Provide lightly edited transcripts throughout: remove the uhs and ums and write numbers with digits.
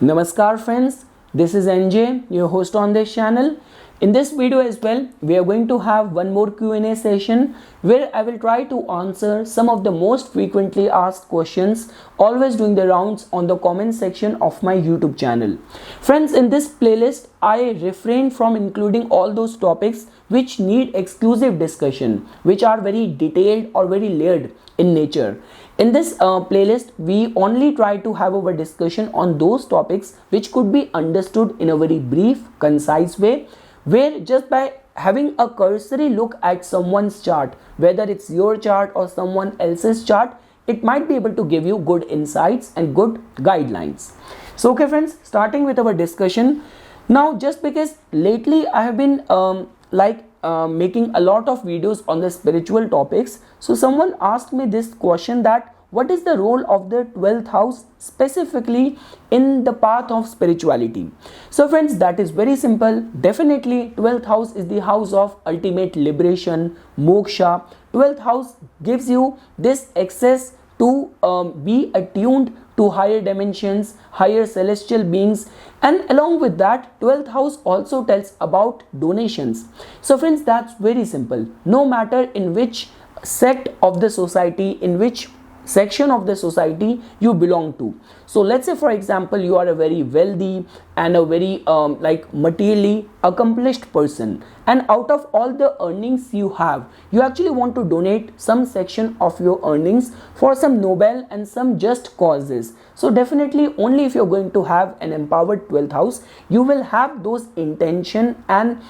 Namaskar friends, this is NJ, your host on this channel. In this video as well, we are going to have one more Q&A session where I will try to answer some of the most frequently asked questions always doing the rounds on the comment section of my YouTube channel. Friends, in this playlist, I refrain from including all those topics which need exclusive discussion, which are very detailed or very layered in nature. In this playlist, we only try to have our discussion on those topics which could be understood in a very brief, concise way, where just by having a cursory look at someone's chart, whether it's your chart or someone else's chart, it might be able to give you good insights and good guidelines. So okay friends, starting with our discussion. Now just because lately I have been making a lot of videos on the spiritual topics, so someone asked me this question, that what is the role of the 12th house specifically in the path of spirituality? So friends, that is very simple. Definitely 12th house is the house of ultimate liberation, moksha. 12th house gives you this access to be attuned to higher dimensions, higher celestial beings, and along with that 12th house also tells about donations. So friends, that's very simple. No matter in which sect of the society, in which section of the society you belong to. So let's say for example you are a very wealthy and a very materially accomplished person, and out of all the earnings you have, you actually want to donate some section of your earnings for some noble and some just causes. So definitely only if you're going to have an empowered 12th house, you will have those intention and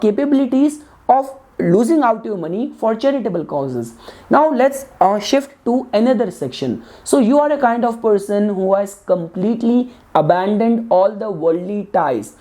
capabilities of losing out your money for charitable causes. Now let's shift to another section. So you are a kind of person who has completely abandoned all the worldly ties.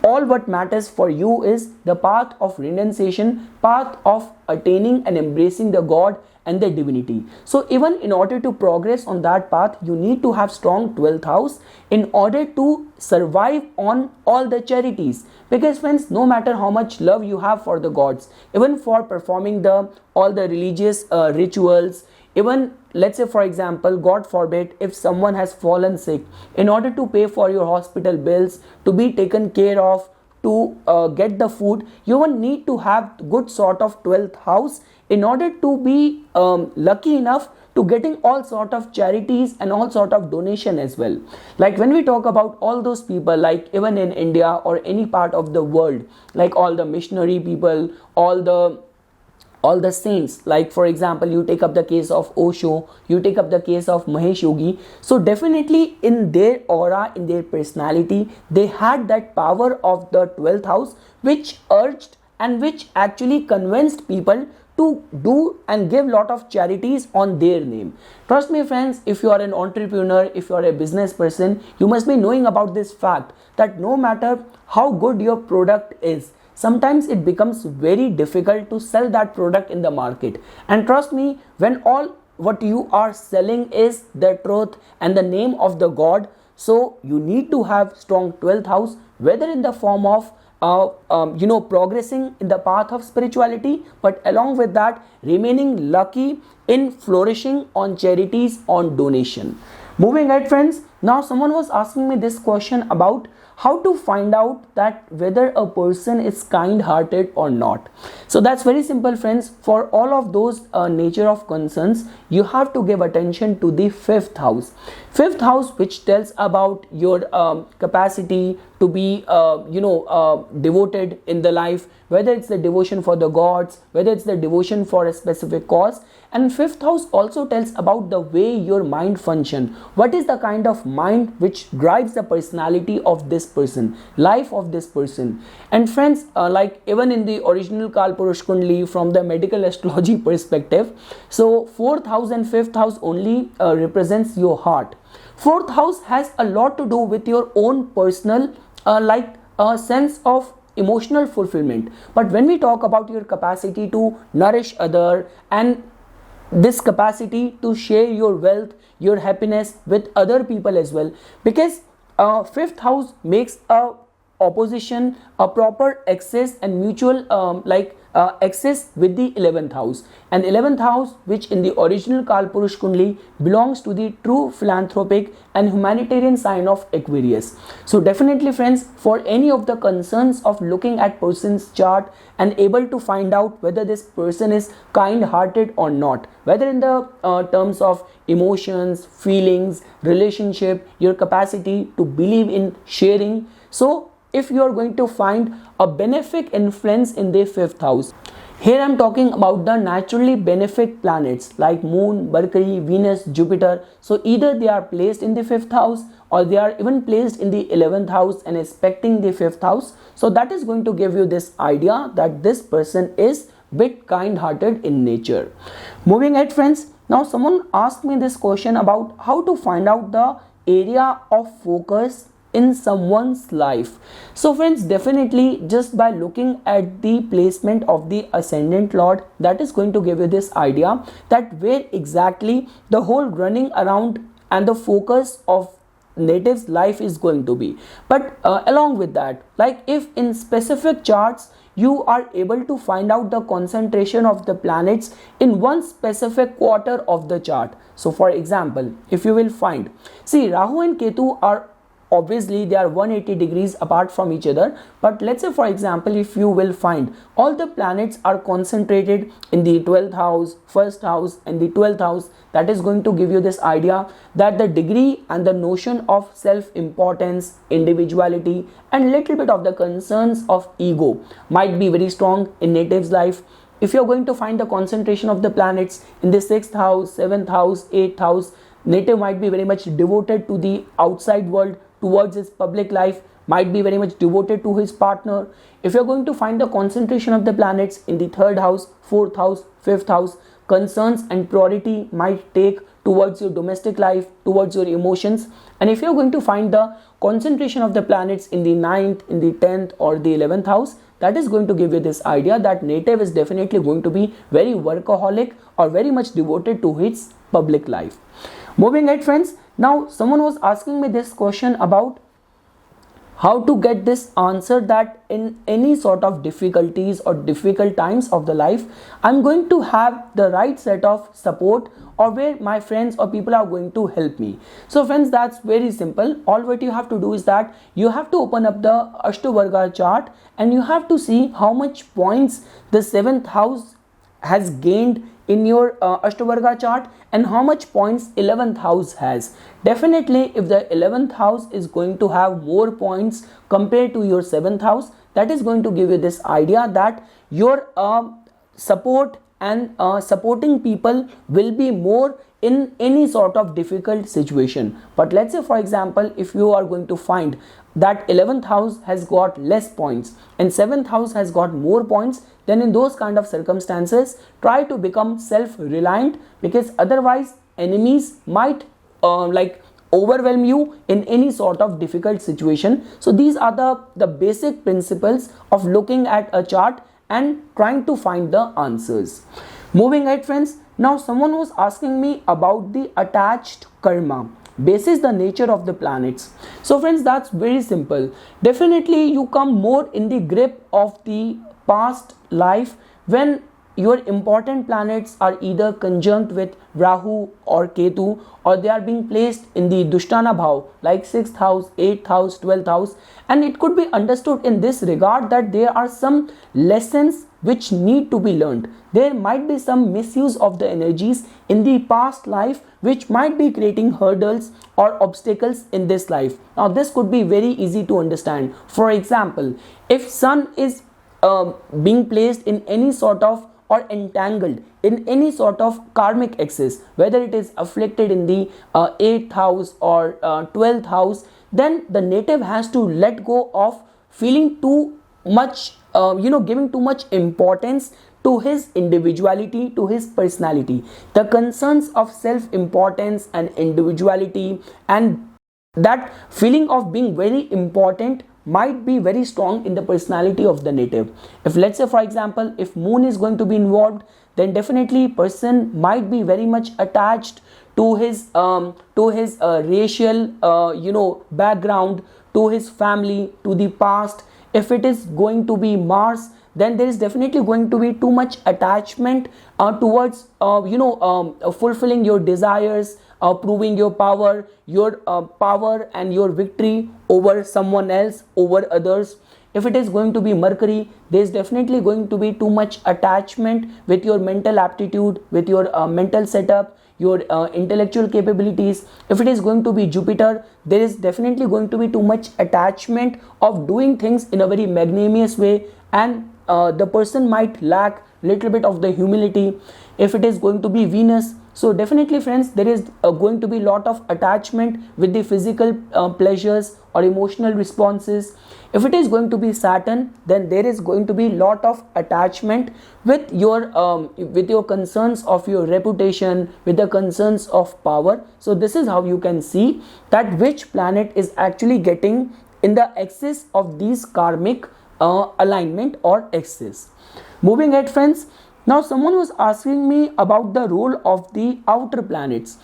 All what matters for you is the path of renunciation, path of attaining and embracing the God and the divinity. So even in order to progress on that path, you need to have strong 12th house in order to survive on all the charities. Because friends, no matter how much love you have for the gods, even for performing all the religious rituals, even let's say for example, God forbid, if someone has fallen sick, in order to pay for your hospital bills, to be taken care of, to get the food, you will need to have good sort of 12th house in order to be lucky enough to getting all sort of charities and all sort of donation as well. Like when we talk about all those people, like even in India or any part of the world, like all the missionary people, all the saints, like for example you take up the case of Osho, you take up the case of Mahesh Yogi. So definitely in their aura, in their personality, they had that power of the 12th house, which urged and which actually convinced people to do and give lot of charities on their name. Trust me friends, if you are an entrepreneur, if you are a business person, you must be knowing about this fact, that no matter how good your product is, sometimes it becomes very difficult to sell that product in the market. And trust me, when all what you are selling is the truth and the name of the God, so you need to have strong 12th house, whether in the form of progressing in the path of spirituality, but along with that remaining lucky in flourishing on charities, on donation. Moving ahead friends, now someone was asking me this question about how to find out that whether a person is kind-hearted or not. So that's very simple friends. For all of those nature of concerns, you have to give attention to the 5th house. 5th house, which tells about your capacity to be devoted in the life, whether it's the devotion for the gods, whether it's the devotion for a specific cause. And 5th house also tells about the way your mind function. What is the kind of mind which drives the personality of this person, life of this person. And friends, like even in the original Kalpurush Kundli, from the medical astrology perspective, so 4th house and 5th house only represents your heart. 4th house has a lot to do with your own personal sense of emotional fulfillment. But when we talk about your capacity to nourish other and this capacity to share your wealth, your happiness with other people as well, because 5th house makes a opposition, a proper access and mutual access with the 11th house. And 11th house, which in the original Kalpurush Kundli belongs to the true philanthropic and humanitarian sign of Aquarius. So definitely friends, for any of the concerns of looking at person's chart and able to find out whether this person is kind hearted or not, whether in the terms of emotions, feelings, relationship, your capacity to believe in sharing. So if you are going to find a benefic influence in the 5th house, here I am talking about the naturally benefic planets like Moon, Mercury, Venus, Jupiter. So either they are placed in the 5th house or they are even placed in the 11th house and aspecting the 5th house. So that is going to give you this idea that this person is bit kind-hearted in nature. Moving ahead friends, now someone asked me this question about how to find out the area of focus in someone's life. So friends, definitely just by looking at the placement of the ascendant lord, that is going to give you this idea that where exactly the whole running around and the focus of native's life is going to be. But along with that, like if in specific charts you are able to find out the concentration of the planets in one specific quarter of the chart. So for example, if you will find, see, Rahu and Ketu are obviously they are 180 degrees apart from each other, but let's say for example, if you will find all the planets are concentrated in the 12th house, 1st house and the 12th house, that is going to give you this idea that the degree and the notion of self-importance, individuality and little bit of the concerns of ego might be very strong in native's life. If you're going to find the concentration of the planets in the 6th house, 7th house, 8th house, native might be very much devoted to the outside world, towards his public life, might be very much devoted to his partner. If you're going to find the concentration of the planets in the 3rd house, 4th house, 5th house, concerns and priority might take towards your domestic life, towards your emotions. And if you're going to find the concentration of the planets in the 9th, in the 10th or the 11th house, that is going to give you this idea that native is definitely going to be very workaholic or very much devoted to his public life. Moving ahead friends, now someone was asking me this question about how to get this answer that in any sort of difficulties or difficult times of the life, I'm going to have the right set of support or where my friends or people are going to help me. So friends, that's very simple. All what you have to do is that you have to open up the Ashtavarga chart and you have to see how much points the 7th house has gained in your Ashtavarga chart and how much points 11th house has. Definitely if the 11th house is going to have more points compared to your 7th house, that is going to give you this idea that your support and supporting people will be more in any sort of difficult situation. But let's say for example, if you are going to find that 11th house has got less points and 7th house has got more points, then in those kind of circumstances try to become self-reliant, because otherwise enemies might overwhelm you in any sort of difficult situation. So these are the basic principles of looking at a chart and trying to find the answers. Moving ahead friends, now someone was asking me about the attached karma basis the nature of the planets. So friends, that's very simple. Definitely you come more in the grip of the past life when your important planets are either conjunct with Rahu or Ketu, or they are being placed in the Dushtana Bhav like 6th house, 8th house, 12th house, and it could be understood in this regard that there are some lessons which need to be learned. There might be some misuse of the energies in the past life which might be creating hurdles or obstacles in this life. Now this could be very easy to understand. For example, if sun is being placed in any sort of or entangled in any sort of karmic axis, whether it is afflicted in the 8th house or 12th house, then the native has to let go of feeling too much, giving too much importance to his individuality, to his personality. The concerns of self-importance and individuality and that feeling of being very important might be very strong in the personality of the native. If let's say for example, if moon is going to be involved, then definitely person might be very much attached to his racial background, to his family, to the past. If it is going to be Mars, then there is definitely going to be too much attachment towards fulfilling your desires, proving your power and your victory over someone else, over others. If it is going to be Mercury, there is definitely going to be too much attachment with your mental aptitude, with your mental setup, your intellectual capabilities. If it is going to be Jupiter, there is definitely going to be too much attachment of doing things in a very magnanimous way, and the person might lack little bit of the humility. If it is going to be Venus, so definitely friends, there is going to be lot of attachment with the physical pleasures or emotional responses. If it is going to be Saturn, then there is going to be lot of attachment with your concerns of your reputation, with the concerns of power. So this is how you can see that which planet is actually getting in the axis of these karmic alignment or axis. Moving ahead friends, now someone was asking me about the role of the outer planets.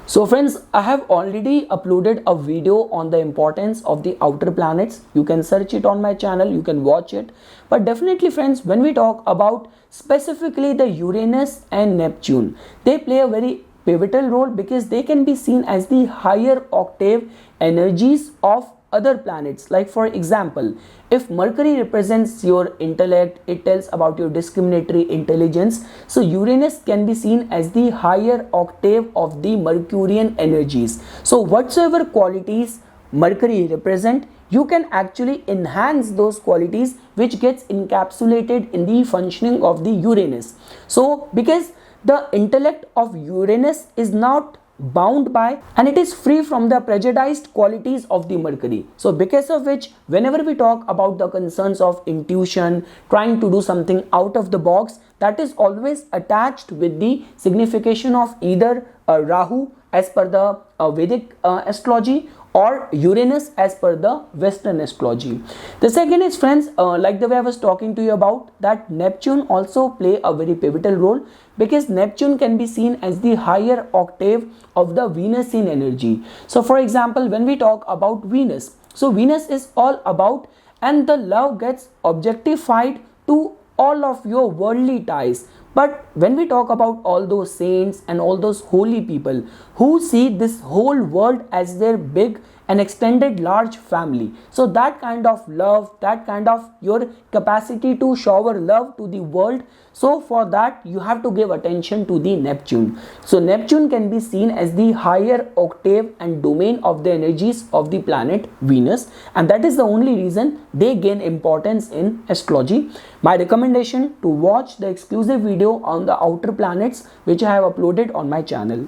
So friends, I have already uploaded a video on the importance of the outer planets. You can search it on my channel, you can watch it. But definitely friends, when we talk about specifically the Uranus and Neptune, they play a very pivotal role because they can be seen as the higher octave energies of other planets. Like for example, if Mercury represents your intellect, it tells about your discriminatory intelligence. So Uranus can be seen as the higher octave of the Mercurian energies. So whatsoever qualities Mercury represent, you can actually enhance those qualities which gets encapsulated in the functioning of the Uranus. So because the intellect of Uranus is not bound by and it is free from the prejudiced qualities of the Mercury. So because of which, whenever we talk about the concerns of intuition, trying to do something out of the box, that is always attached with the signification of either Rahu as per the Vedic astrology or Uranus as per the Western astrology. The second is friends, like the way I was talking to you about, that Neptune also play a very pivotal role because Neptune can be seen as the higher octave of the Venusian energy. So for example, when we talk about Venus, so Venus is all about, and the love gets objectified to all of your worldly ties. But when we talk about all those saints and all those holy people who see this whole world as their big and extended large family, so that kind of love, that kind of your capacity to shower love to the world, so for that you have to give attention to the Neptune. So Neptune can be seen as the higher octave and domain of the energies of the planet Venus, and that is the only reason they gain importance in astrology. My recommendation to watch the exclusive video on the outer planets which I have uploaded on my channel.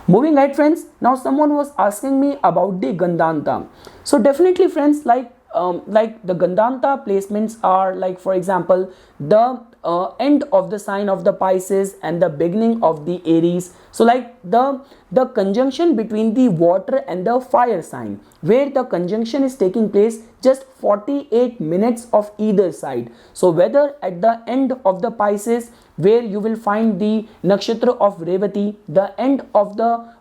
Moving ahead friends, now someone was asking me about the Gandanta. So definitely friends, like the Gandanta placements are like, for example, the end of the sign of the Pisces and the beginning of the Aries. So like the conjunction between the water and the fire sign, where the conjunction is taking place just 48 minutes of either side. So whether at the end of the Pisces, where you will find the nakshatra of Revati, the end of the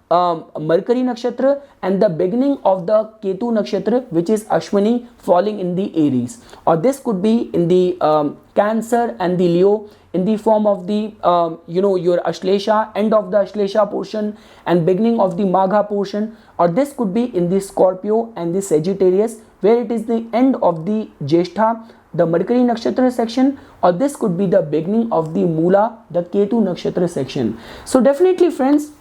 Mercury nakshatra, and the beginning of the Ketu nakshatra, which is Ashwini, falling in the Aries, or this could be in the Cancer and the Leo in the form of the your Ashlesha, end of the Ashlesha portion and beginning of the Magha portion, or this could be in the Scorpio and the Sagittarius, where it is the end of the Jyeshtha, the Mercury nakshatra section, or this could be the beginning of the Mula, the Ketu nakshatra section. So definitely friends,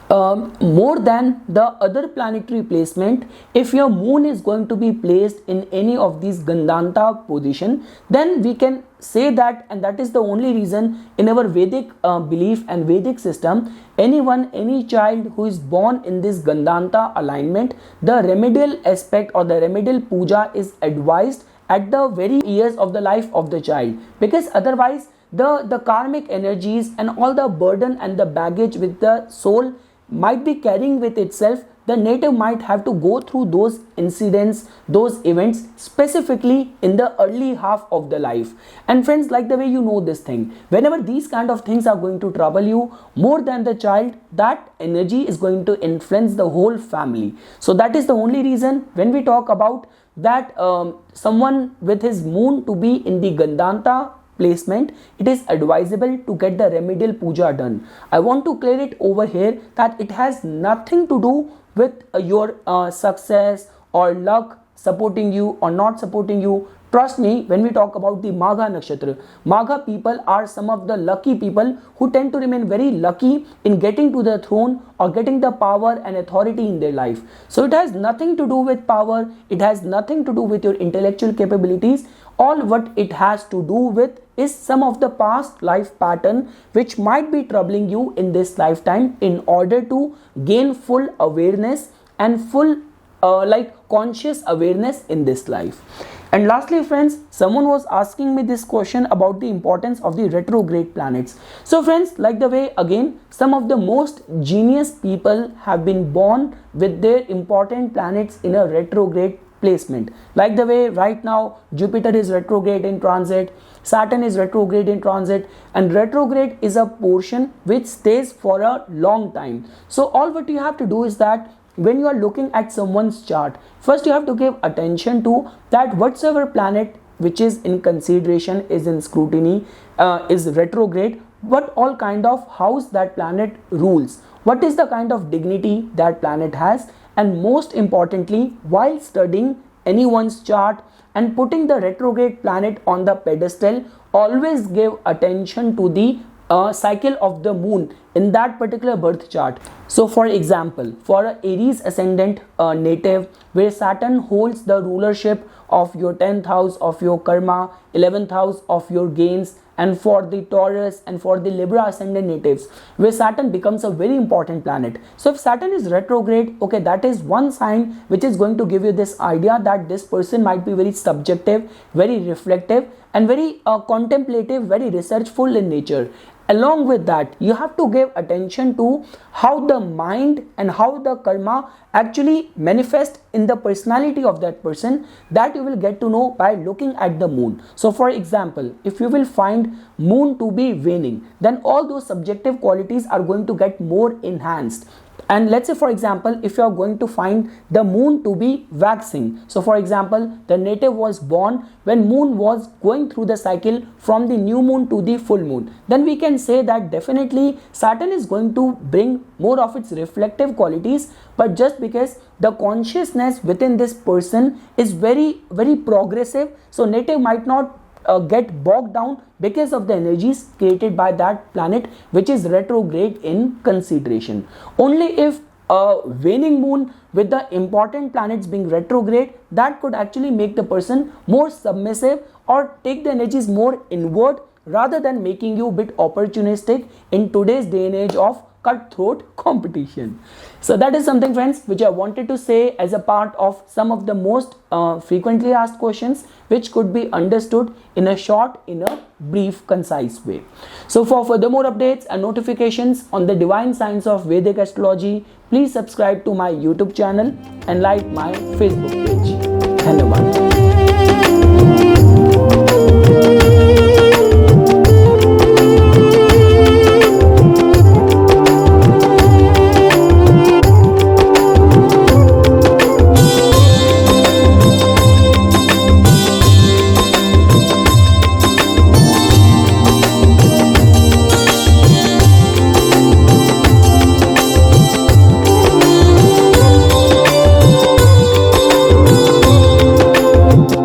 more than the other planetary placement, if your moon is going to be placed in any of these Gandanta position, then we can say that, and that is the only reason in our Vedic belief and Vedic system, any child who is born in this Gandanta alignment, the remedial aspect or the remedial puja is advised at the very years of the life of the child, because otherwise the karmic energies and all the burden and the baggage with the soul might be carrying with itself the native might have to go through those incidents, those events specifically in the early half of the life. And friends, like the way you know this thing, whenever these kind of things are going to trouble you more than the child, that energy is going to influence the whole family. So that is the only reason when we talk about that someone with his moon to be in the Gandanta placement, it is advisable to get the remedial puja done. I want to clear it over here that it has nothing to do with your success or luck supporting you or not supporting you. Trust me, when we talk about the Magha Nakshatra, Magha people are some of the lucky people who tend to remain very lucky in getting to the throne or getting the power and authority in their life. So it has nothing to do with power, it has nothing to do with your intellectual capabilities. All what it has to do with is some of the past life pattern which might be troubling you in this lifetime in order to gain full awareness and full conscious awareness in this life. And lastly friends, someone was asking me this question about the importance of the retrograde planets. So friends, like the way again some of the most genius people have been born with their important planets in a retrograde placement. Like the way right now Jupiter is retrograde in transit, Saturn is retrograde in transit, and retrograde is a portion which stays for a long time. So all what you have to do is that when you are looking at someone's chart, first you have to give attention to that whatsoever planet which is in consideration, is in scrutiny, is retrograde, what all kind of house that planet rules, what is the kind of dignity that planet has. And most importantly, while studying anyone's chart and putting the retrograde planet on the pedestal, always give attention to the cycle of the moon in that particular birth chart. So for example, for a Aries ascendant native where Saturn holds the rulership of your 10th house of your karma, 11th house of your gains, and for the Taurus and for the Libra ascendant natives where Saturn becomes a very important planet. So if Saturn is retrograde, okay, that is one sign which is going to give you this idea that this person might be very subjective, very reflective, and very contemplative, very researchful in nature. Along with that, you have to give attention to how the mind and how the karma actually manifest in the personality of that person, that you will get to know by looking at the moon. So for example, if you will find moon to be waning, then all those subjective qualities are going to get more enhanced. And let's say for example, if you are going to find the moon to be waxing, so for example the native was born when moon was going through the cycle from the new moon to the full moon, then we can say that definitely Saturn is going to bring more of its reflective qualities. But just because the consciousness within this person is very progressive, so native might not get bogged down because of the energies created by that planet which is retrograde in consideration. Only if a waning moon with the important planets being retrograde, that could actually make the person more submissive or take the energies more inward rather than making you a bit opportunistic in today's day and age of cutthroat competition. So that is something friends which I wanted to say as a part of some of the most frequently asked questions which could be understood in a short, in a brief, concise way. So for further more updates and notifications on the divine science of Vedic astrology, please subscribe to my YouTube channel and like my Facebook page.